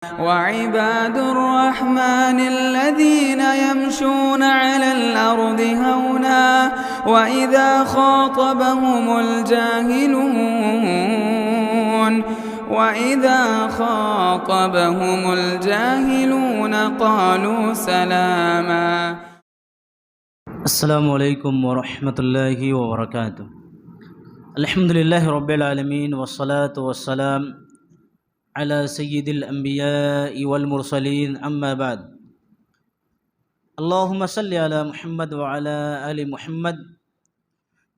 وعباد الرحمن الذين يمشون على الأرض هونا وإذا خاطبهم الجاهلون قالوا سلاما. السلام علیکم ورحمۃ اللہ وبرکاتہ. الحمد للہ رب العالمین والصلاة والسلام علی سید الانبیاء والمرسلین اما بعد. اللہم صلی علی محمد وعلی آل محمد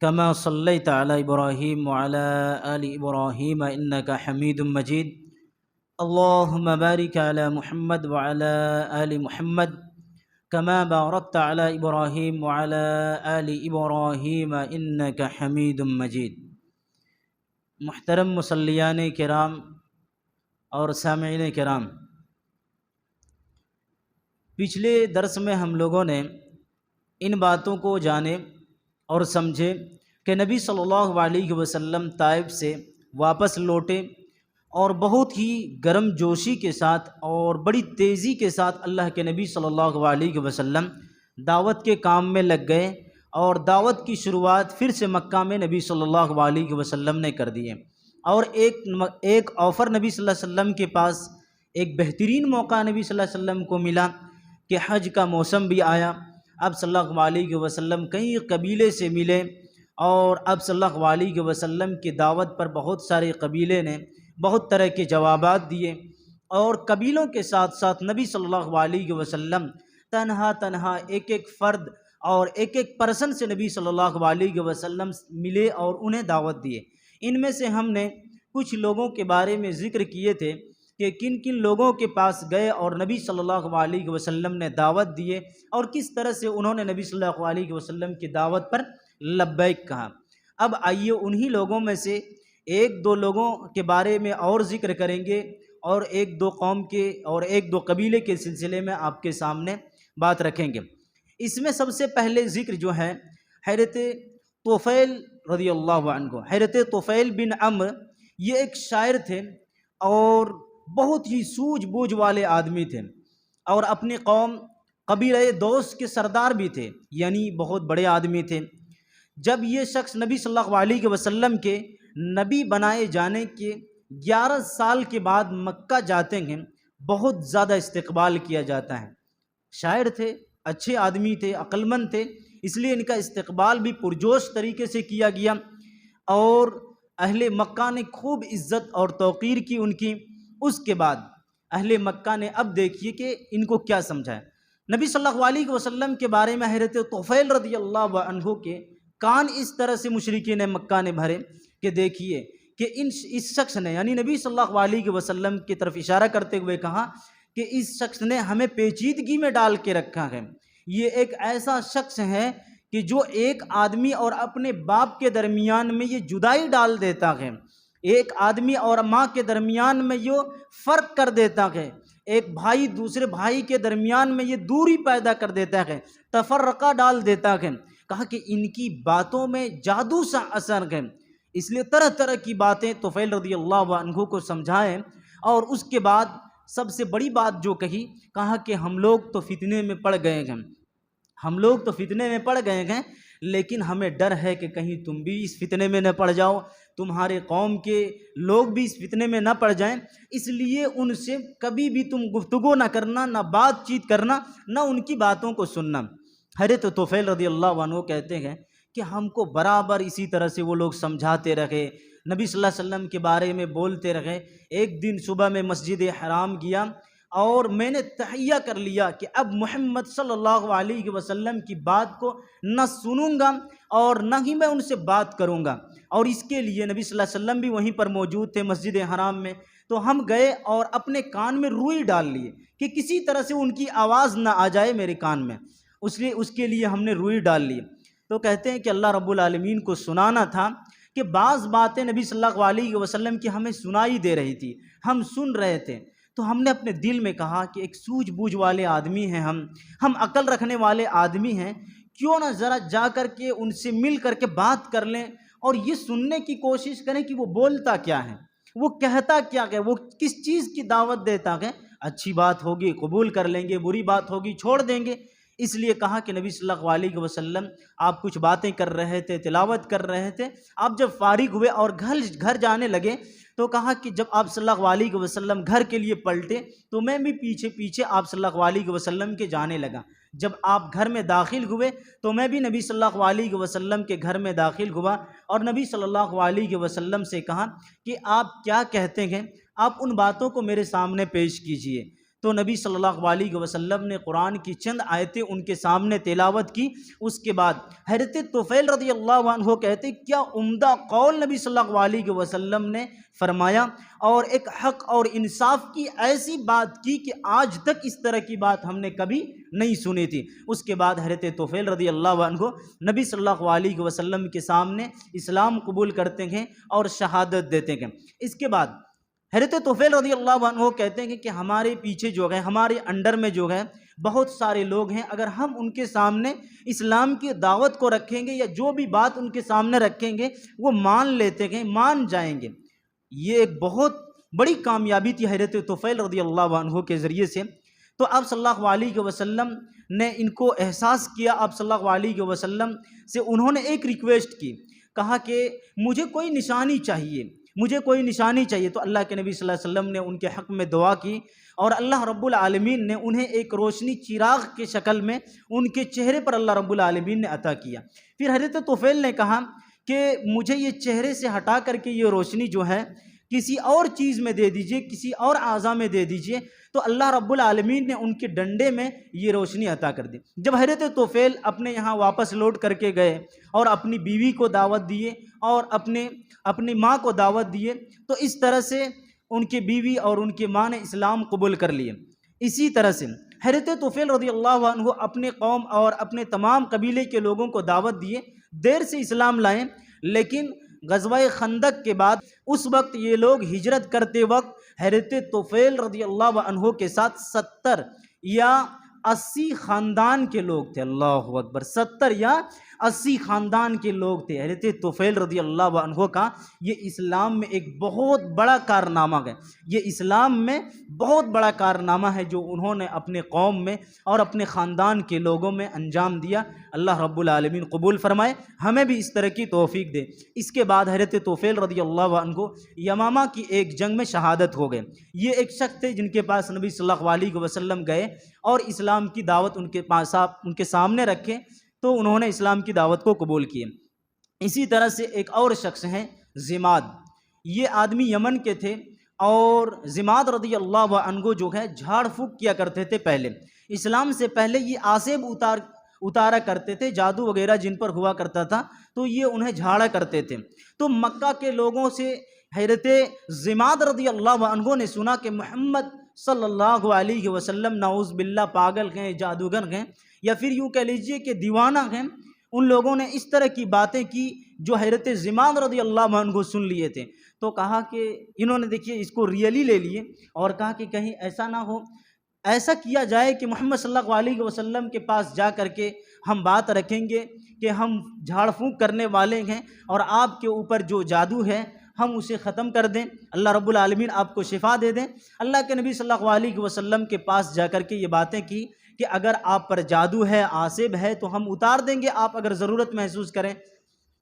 کما صلیت علی ابراہیم وعلی آل ابراہیم انک حمید مجید. اللہم بارک علی محمد وعلی آل محمد کما بارکت علی ابراہیم وعلی آل ابراہیم انک حمید مجید. محترم مصلیان کرام اور سامعین کرام، پچھلے درس میں ہم لوگوں نے ان باتوں کو جانے اور سمجھے کہ نبی صلی اللہ علیہ وسلم طائف سے واپس لوٹے اور بہت ہی گرم جوشی کے ساتھ اور بڑی تیزی کے ساتھ اللہ کے نبی صلی اللہ علیہ وسلم دعوت کے کام میں لگ گئے اور دعوت کی شروعات پھر سے مکہ میں نبی صلی اللہ علیہ وسلم نے کر دیے. اور ایک آفر نبی صلی اللہ علیہ وسلم کے پاس، ایک بہترین موقع نبی صلی اللہ علیہ وسلم کو ملا کہ حج کا موسم بھی آیا. اب صلی اللہ علیہ وسلم کئی قبیلے سے ملے اور اب صلی اللہ علیہ وسلم کی دعوت پر بہت سارے قبیلے نے بہت طرح کے جوابات دیے اور قبیلوں کے ساتھ ساتھ نبی صلی اللہ علیہ وسلم تنہا ایک ایک فرد اور ایک ایک پرسن سے نبی صلی اللہ علیہ وسلم ملے اور انہیں دعوت دیے. ان میں سے ہم نے کچھ لوگوں کے بارے میں ذکر کیے تھے کہ کن کن لوگوں کے پاس گئے اور نبی صلی اللہ علیہ وسلم نے دعوت دیے اور کس طرح سے انہوں نے نبی صلی اللہ علیہ وسلم کی دعوت پر لبیک کہا. اب آئیے انہی لوگوں میں سے ایک دو لوگوں کے بارے میں اور ذکر کریں گے اور ایک دو قوم کے اور ایک دو قبیلے کے سلسلے میں آپ کے سامنے بات رکھیں گے. اس میں سب سے پہلے ذکر جو ہے حضرت طفیل رضی اللہ عنہ. حضرت طفیل بن عمرو یہ ایک شاعر تھے اور بہت ہی سوجھ بوجھ والے آدمی تھے اور اپنی قوم قبیلہ دوس کے سردار بھی تھے، یعنی بہت بڑے آدمی تھے. جب یہ شخص نبی صلی اللہ علیہ وسلم کے نبی بنائے جانے کے 11 سال کے بعد مکہ جاتے ہیں، بہت زیادہ استقبال کیا جاتا ہے. شاعر تھے، اچھے آدمی تھے، عقل مند تھے، اس لیے ان کا استقبال بھی پرجوش طریقے سے کیا گیا اور اہل مکہ نے خوب عزت اور توقیر کی ان کی. اس کے بعد اہل مکہ نے اب دیکھیے کہ ان کو کیا سمجھا ہے. نبی صلی اللہ علیہ وسلم کے بارے میں حضرت طفیل رضی اللہ عنہ کے کان اس طرح سے مشرکین مکہ نے بھرے کہ دیکھیے کہ اس شخص نے، یعنی نبی صلی اللہ علیہ وسلم کی طرف اشارہ کرتے ہوئے کہا کہ اس شخص نے ہمیں پیچیدگی میں ڈال کے رکھا ہے. یہ ایک ایسا شخص ہے کہ جو ایک آدمی اور اپنے باپ کے درمیان میں یہ جدائی ڈال دیتا ہے، ایک آدمی اور ماں کے درمیان میں یہ فرق کر دیتا ہے، ایک بھائی دوسرے بھائی کے درمیان میں یہ دوری پیدا کر دیتا ہے، تفرقہ ڈال دیتا ہے. کہا کہ ان کی باتوں میں جادو سا اثر ہے. اس لیے طرح طرح کی باتیں طفیل رضی اللہ عنہ کو سمجھائیں اور اس کے بعد سب سے بڑی بات جو کہا کہ ہم لوگ تو فتنے میں پڑ گئے ہیں، لیکن ہمیں ڈر ہے کہ کہیں تم بھی اس فتنے میں نہ پڑ جاؤ، تمہارے قوم کے لوگ بھی اس فتنے میں نہ پڑ جائیں، اس لیے ان سے کبھی بھی تم گفتگو نہ کرنا، نہ بات چیت کرنا، نہ ان کی باتوں کو سننا. حضرت طفیل رضی اللہ عنہ کہتے ہیں کہ ہم کو برابر اسی طرح سے وہ لوگ سمجھاتے رہے، نبی صلی اللہ علیہ وسلم کے بارے میں بولتے رہے. ایک دن صبح میں مسجد حرام گیا اور میں نے تحیہ کر لیا کہ اب محمد صلی اللہ علیہ وسلم کی بات کو نہ سنوں گا اور نہ ہی میں ان سے بات کروں گا. اور اس کے لیے نبی صلی اللہ علیہ وسلم بھی وہیں پر موجود تھے مسجد حرام میں. تو ہم گئے اور اپنے کان میں روئی ڈال لیے کہ کسی طرح سے ان کی آواز نہ آ جائے میرے کان میں، اس کے لیے ہم نے روئی ڈال لی. تو کہتے ہیں کہ اللہ رب العالمین کو سنانا تھا کہ بعض باتیں نبی صلی اللہ علیہ وسلم کی ہمیں سنائی دے رہی تھی، ہم سن رہے تھے. تو ہم نے اپنے دل میں کہا کہ ایک سوجھ بوجھ والے آدمی ہیں، ہم عقل رکھنے والے آدمی ہیں، کیوں نہ ذرا جا کر کے ان سے مل کر کے بات کر لیں اور یہ سننے کی کوشش کریں کہ وہ بولتا کیا ہے، وہ کہتا کیا ہے، وہ کس چیز کی دعوت دیتا ہے. اچھی بات ہوگی قبول کر لیں گے، بری بات ہوگی چھوڑ دیں گے۔ اس لیے کہا کہ نبی صلی اللہ علیہ وسلم آپ کچھ باتیں کر رہے تھے، تلاوت کر رہے تھے، آپ جب فارغ ہوئے اور گھر جانے لگے تو کہا کہ جب آپ صلی اللہ علیہ وسلم گھر کے لیے پلٹے تو میں بھی پیچھے پیچھے آپ صلی اللہ علیہ وسلم کے جانے لگا۔ جب آپ گھر میں داخل ہوئے تو میں بھی نبی صلی اللہ علیہ وسلم کے گھر میں داخل ہوا اور نبی صلی اللہ علیہ وسلم سے کہا کہ آپ کیا کہتے ہیں، آپ ان باتوں کو میرے سامنے پیش کیجئے۔ تو نبی صلی اللہ علیہ وسلم نے قرآن کی چند آیتیں ان کے سامنے تلاوت کی۔ اس کے بعد حضرت طفیل رضی اللہ عنہ کہتے کیا عمدہ قول نبی صلی اللہ علیہ وسلم نے فرمایا، اور ایک حق اور انصاف کی ایسی بات کی کہ آج تک اس طرح کی بات ہم نے کبھی نہیں سنی تھی۔ اس کے بعد حضرت طفیل رضی اللہ عنہ نبی صلی اللہ علیہ وسلم کے سامنے اسلام قبول کرتے ہیں اور شہادت دیتے ہیں۔ اس کے بعد حضرت طفیل رضی اللہ عنہ کہتے ہیں کہ ہمارے پیچھے جو ہے، ہمارے انڈر میں جو ہے بہت سارے لوگ ہیں، اگر ہم ان کے سامنے اسلام کی دعوت کو رکھیں گے یا جو بھی بات ان کے سامنے رکھیں گے وہ مان لیتے ہیں، مان جائیں گے۔ یہ ایک بہت بڑی کامیابی تھی حضرت طفیل رضی اللہ عنہ کے ذریعے سے۔ تو آپ صلی اللہ علیہ وسلم نے ان کو احساس کیا، آپ صلی اللہ علیہ وسلم سے انہوں نے ایک ریکویسٹ کی، کہا کہ مجھے کوئی نشانی چاہیے، مجھے کوئی نشانی چاہیے۔ تو اللہ کے نبی صلی اللہ علیہ وسلم نے ان کے حق میں دعا کی اور اللہ رب العالمین نے انہیں ایک روشنی چراغ کے شکل میں ان کے چہرے پر اللہ رب العالمین نے عطا کیا۔ پھر حضرت طفیل نے کہا کہ مجھے یہ چہرے سے ہٹا کر کے یہ روشنی جو ہے کسی اور چیز میں دے دیجئے، کسی اور اعضاء میں دے دیجئے۔ تو اللہ رب العالمین نے ان کے ڈنڈے میں یہ روشنی عطا کر دی۔ جب حضرت طفیل اپنے یہاں واپس لوٹ کر کے گئے اور اپنی بیوی کو دعوت دیے اور اپنی ماں کو دعوت دیے، تو اس طرح سے ان کی بیوی اور ان کی ماں نے اسلام قبول کر لیے۔ اسی طرح سے حضرت طفیل رضی اللہ عنہ اپنے قوم اور اپنے تمام قبیلے کے لوگوں کو دعوت دیے، دیر سے اسلام لائیں، لیکن غزوہ خندق کے بعد اس وقت یہ لوگ ہجرت کرتے وقت حضرت طفیل رضی اللہ عنہ کے ساتھ 70 یا 80 خاندان کے لوگ تھے۔ اللہ اکبر، 70 یا 80 خاندان کے لوگ تھے۔ حضرت طفیل رضی اللہ عنہ کا یہ اسلام میں ایک بہت بڑا کارنامہ ہے، یہ اسلام میں بہت بڑا کارنامہ ہے جو انہوں نے اپنے قوم میں اور اپنے خاندان کے لوگوں میں انجام دیا۔ اللہ رب العالمین قبول فرمائے، ہمیں بھی اس طرح کی توفیق دے۔ اس کے بعد حضرت طفیل رضی اللہ عنہ یمامہ کی ایک جنگ میں شہادت ہو گئے۔ یہ ایک شخص تھے جن کے پاس نبی صلی اللہ علیہ وسلم گئے اور اسلام کی دعوت ان کے سامنے رکھے تو انہوں نے اسلام کی دعوت کو قبول کیے۔ اسی طرح سے ایک اور شخص ہیں زماد، یہ آدمی یمن کے تھے اور زماد رضی اللہ عنہ جو ہے جھاڑ پھونک کیا کرتے تھے۔ پہلے اسلام سے پہلے یہ آسیب اتارا کرتے تھے، جادو وغیرہ جن پر ہوا کرتا تھا تو یہ انہیں جھاڑا کرتے تھے۔ تو مکہ کے لوگوں سے حضرت زماد رضی اللہ عنہ نے سنا کہ محمد صلی اللہ علیہ وسلم نعوذ باللہ پاگل ہیں، جادوگر ہیں، یا پھر یوں کہہ لیجئے کہ دیوانہ ہیں۔ ان لوگوں نے اس طرح کی باتیں کی جو حضرت زماد رضی اللہ عنہ سن لیے تھے۔ تو کہا کہ انہوں نے دیکھیے اس کو ریئلی لے لیے اور کہا کہ کہیں ایسا نہ ہو، ایسا کیا جائے کہ محمد صلی اللہ علیہ وسلم کے پاس جا کر کے ہم بات رکھیں گے کہ ہم جھاڑ پھونک کرنے والے ہیں اور آپ کے اوپر جو جادو ہے ہم اسے ختم کر دیں، اللہ رب العالمین آپ کو شفا دے دیں۔ اللہ کے نبی صلی اللہ علیہ وسلم کے پاس جا کر کے یہ باتیں کی کہ اگر آپ پر جادو ہے، آسب ہے تو ہم اتار دیں گے، آپ اگر ضرورت محسوس کریں۔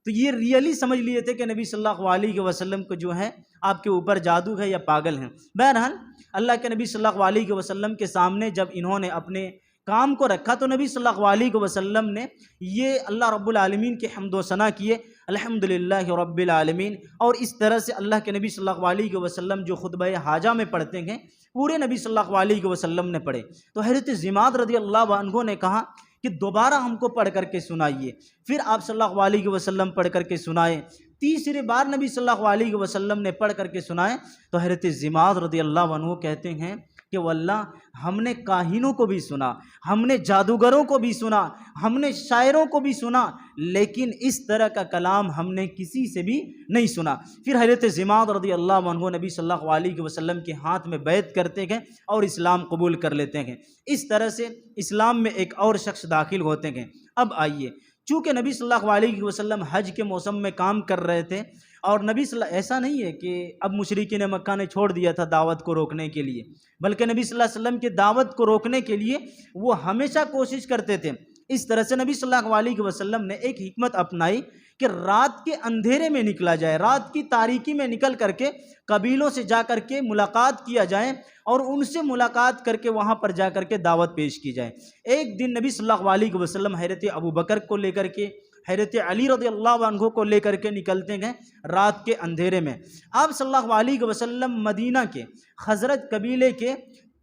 تو یہ ریئلی سمجھ لیے تھے کہ نبی صلی اللہ علیہ وسلم کو جو ہے آپ کے اوپر جادو ہے یا پاگل ہیں۔ بہرحال اللہ کے نبی صلی اللہ علیہ وسلم کے سامنے جب انہوں نے اپنے کام کو رکھا تو نبی صلی اللہ علیہ وسلم نے یہ اللہ رب العالمین کے حمد و ثنا کیے، الحمدللہ رب العالمین۔ اور اس طرح سے اللہ کے نبی صلی اللہ علیہ وسلم جو خطبہ حاجہ میں پڑھتے ہیں پورے نبی صلی اللہ علیہ وسلم نے پڑھے۔ تو حضرت زماد رضی اللہ عنہ نے کہا کہ دوبارہ ہم کو پڑھ کر کے سنائیے۔ پھر آپ صلی اللہ علیہ وسلم پڑھ کر کے سنائے۔ تیسری بار نبی صلی اللہ علیہ وسلم نے پڑھ کر کے سنائے تو حضرت زماد رضی اللہ عنہ کہتے ہیں کہ واللہ ہم نے کاہنوں کو بھی سنا، ہم نے جادوگروں کو بھی سنا، ہم نے شاعروں کو بھی سنا، لیکن اس طرح کا کلام ہم نے کسی سے بھی نہیں سنا۔ پھر حضرت زماد رضی اللہ عنہ نبی صلی اللہ علیہ وسلم کے ہاتھ میں بیعت کرتے ہیں اور اسلام قبول کر لیتے ہیں۔ اس طرح سے اسلام میں ایک اور شخص داخل ہوتے ہیں۔ اب آئیے، چونکہ نبی صلی اللہ علیہ وسلم حج کے موسم میں کام کر رہے تھے، اور نبی صلی اللہ ایسا نہیں ہے کہ اب مشرکین مکہ نے چھوڑ دیا تھا دعوت کو روکنے کے لیے، بلکہ نبی صلی اللہ علیہ وسلم کی دعوت کو روکنے کے لیے وہ ہمیشہ کوشش کرتے تھے۔ اس طرح سے نبی صلی اللہ علیہ وسلم نے ایک حکمت اپنائی کہ رات کے اندھیرے میں نکلا جائے، رات کی تاریکی میں نکل کر کے قبیلوں سے جا کر کے ملاقات کیا جائے اور ان سے ملاقات کر کے وہاں پر جا کر کے دعوت پیش کی جائے۔ ایک دن نبی صلی اللہ علیہ وسلم حضرت ابوبکر کو لے کر کے، حضرت علی رضی اللہ عنہ کو لے کر کے نکلتے گئے رات کے اندھیرے میں۔ آپ صلی اللہ علیہ وسلم مدینہ کے خزرج قبیلے کے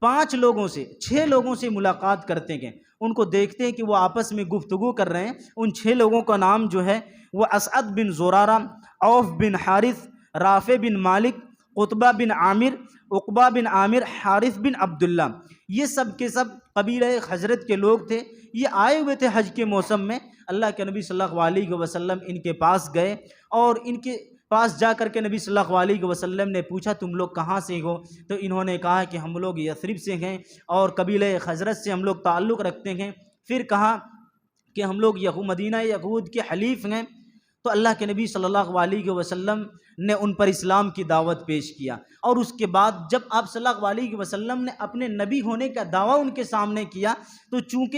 6 لوگوں سے ملاقات کرتے گئے، ان کو دیکھتے ہیں کہ وہ آپس میں گفتگو کر رہے ہیں۔ ان 6 لوگوں کا نام جو ہے وہ اسعد بن زرارہ، عوف بن حارث، رافع بن مالک، قطبہ بن عامر، عقبہ بن عامر، حارث بن عبداللہ، یہ سب کے سب قبیلہ خزرج کے لوگ تھے۔ یہ آئے ہوئے تھے حج کے موسم میں۔ اللہ کے نبی صلی اللہ علیہ وسلم ان کے پاس گئے اور ان کے پاس جا کر کے نبی صلی اللہ علیہ وسلم نے پوچھا تم لوگ کہاں سے ہو؟ تو انہوں نے کہا کہ ہم لوگ یثرب سے ہیں اور قبیلہ خزرج سے ہم لوگ تعلق رکھتے ہیں۔ پھر کہا کہ ہم لوگ مدینہ یہود کے حلیف ہیں۔ تو اللہ کے نبی صلی اللہ علیہ وسلم نے ان پر اسلام کی دعوت پیش کیا، اور اس کے بعد جب آپ صلی اللہ علیہ وسلم نے اپنے نبی ہونے کا دعویٰ ان کے سامنے کیا، تو چونکہ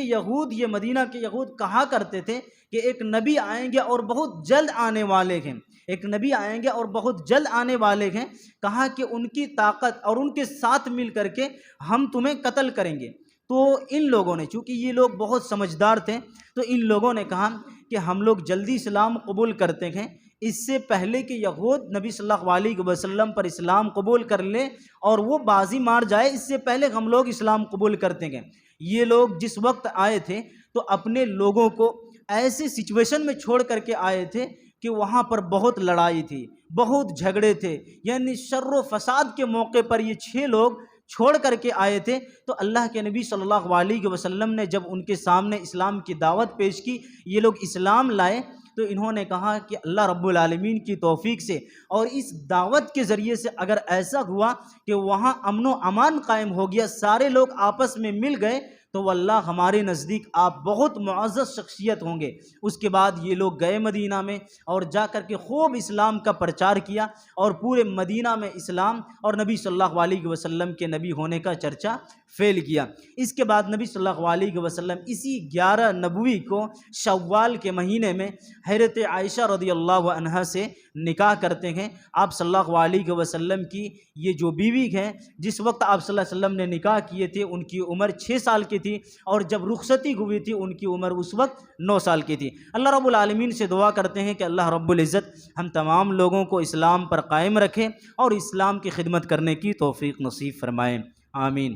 یہ مدینہ کے یہود کہا کرتے تھے کہ ایک نبی آئیں گے اور بہت جلد آنے والے ہیں، ایک نبی آئیں گے اور بہت جلد آنے والے ہیں، کہا کہ ان کی طاقت اور ان کے ساتھ مل کر کے ہم تمہیں قتل کریں گے۔ تو ان لوگوں نے، چونکہ یہ لوگ بہت سمجھدار تھے، تو ان لوگوں نے کہا کہ ہم لوگ جلدی اسلام قبول کرتے ہیں، اس سے پہلے کہ یہود نبی صلی اللہ علیہ وسلم پر اسلام قبول کر لیں اور وہ بازی مار جائے، اس سے پہلے ہم لوگ اسلام قبول کرتے ہیں۔ یہ لوگ جس وقت آئے تھے تو اپنے لوگوں کو ایسے سچویشن میں چھوڑ کر کے آئے تھے کہ وہاں پر بہت لڑائی تھی، بہت جھگڑے تھے، یعنی شر و فساد کے موقع پر یہ 6 لوگ چھوڑ کر کے آئے تھے۔ تو اللہ کے نبی صلی اللہ علیہ وسلم نے جب ان کے سامنے اسلام کی دعوت پیش کی، یہ لوگ اسلام لائے، تو انہوں نے کہا کہ اللہ رب العالمین کی توفیق سے اور اس دعوت کے ذریعے سے اگر ایسا ہوا کہ وہاں امن و امان قائم ہو گیا، سارے لوگ آپس میں مل گئے، تو واللہ ہمارے نزدیک آپ بہت معزز شخصیت ہوں گے۔ اس کے بعد یہ لوگ گئے مدینہ میں اور جا کر کے خوب اسلام کا پرچار کیا، اور پورے مدینہ میں اسلام اور نبی صلی اللہ علیہ وسلم کے نبی ہونے کا چرچا پھیل گیا۔ اس کے بعد نبی صلی اللہ علیہ وسلم اسی 11 نبوی کو شوال کے مہینے میں حضرت عائشہ رضی اللہ عنہا سے نکاح کرتے ہیں۔ آپ صلی اللہ علیہ وسلم کی یہ جو بیوی ہیں، جس وقت آپ صلی اللہ علیہ وسلم نے نکاح کیے تھے ان کی عمر 6 سال کی تھی، اور جب رخصتی ہوئی تھی ان کی عمر اس وقت 9 سال کی تھی۔ اللہ رب العالمین سے دعا کرتے ہیں کہ اللہ رب العزت ہم تمام لوگوں کو اسلام پر قائم رکھے اور اسلام کی خدمت کرنے کی توفیق نصیب فرمائے، آمین۔